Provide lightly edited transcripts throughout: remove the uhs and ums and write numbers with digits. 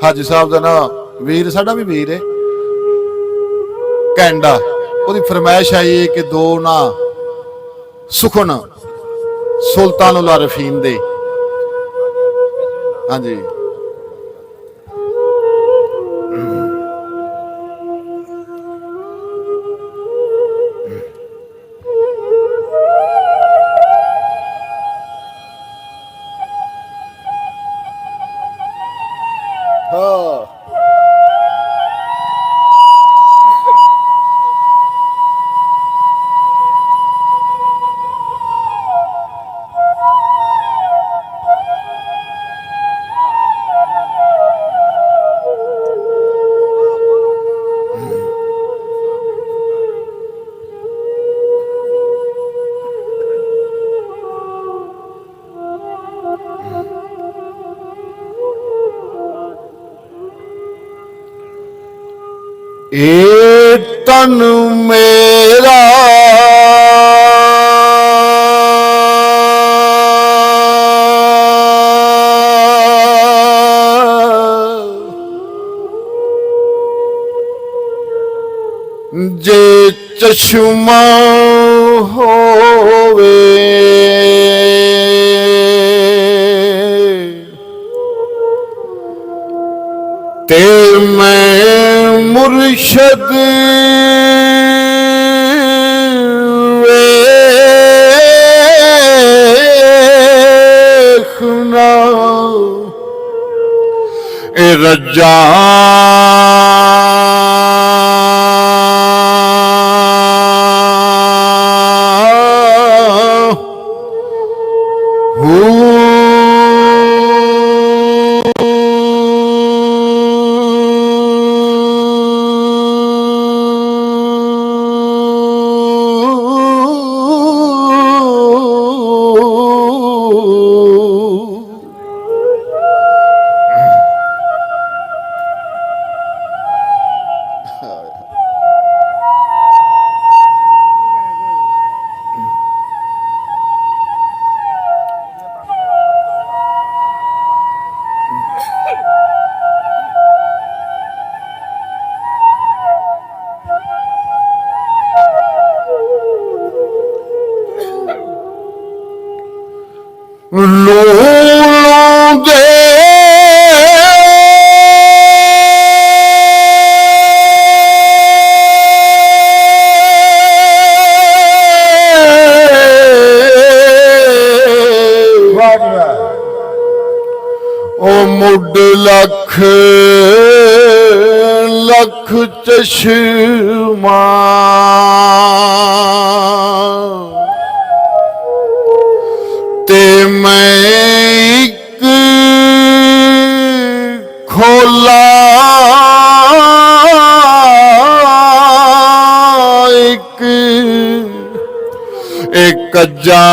ਹਾਜੀ ਸਾਹਿਬ ਦਾ ਨਾ ਵੀਰ, ਸਾਡਾ ਵੀ ਵੀਰ ਹੈ ਕੈਨੇਡਾ, ਉਹਦੀ ਫਰਮਾਇਸ਼ ਆਈ ਹੈ ਕਿ ਦੋ ਨਾ ਸੁਖਨ ਸੁਲਤਾनुल आरिफीन ਦੇ। ਹਾਂਜੀ ਇਹ ਤਨ ਮੇਰਾ ਜੇ ਚਸ਼ਮਾ ਹੋਵੇ ਤੇ ਮੈਂ ਮੁਰਸ਼ਦ ਵੇਖਣਾ ਏ ਰੱਜਾ ਲੋਲੋਂ ਦੇ ਉਹ ਮੁੱਢ ਲੱਖ ਲੱਖ ਚਸ਼ਮਾ ਤੇ ਮੈਂ ਇੱਕ ਖੋਲਾ ਇੱਕ ਕੱਜਾ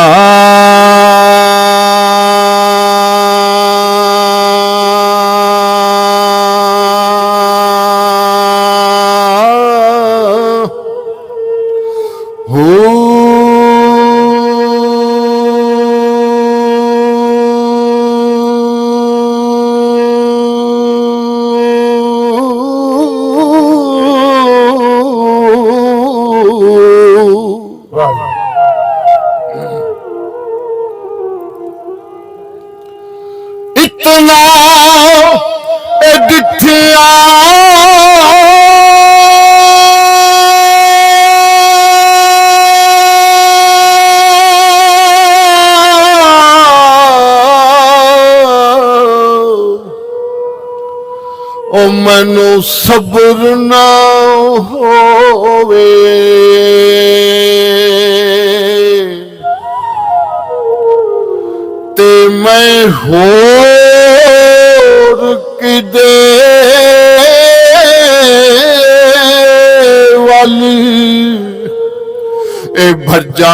इतना डिठिया ओ मैनू सब्र ना होवे ते मैं होर किदे वाली ए भज्जा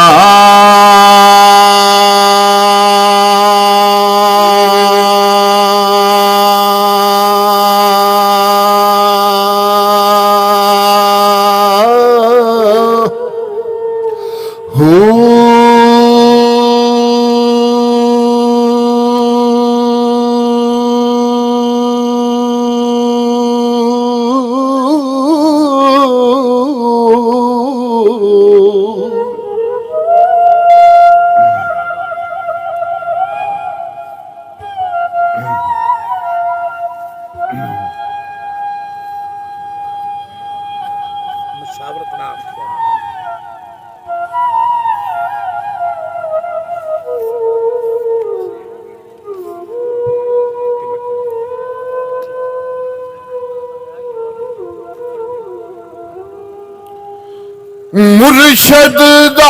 ਮੁਰਸ਼ਦ ਦਾ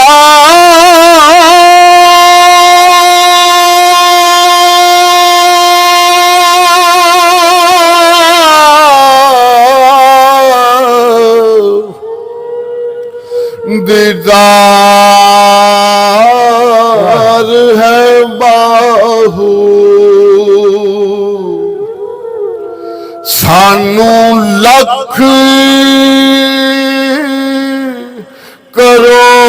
ਦੀਦਾਰ ਹੈ ਬਾਹੂ ਸਾਨੂੰ ਲੱਖ ਕਰੋੜਾ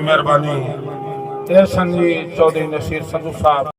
ਮਿਹਰਬਾਨੀ। ਤੇ ਸੰਜੀ ਚੌਧਰੀ ਨਸੀਰ ਸੰਧੂ ਸਾਹਿਬ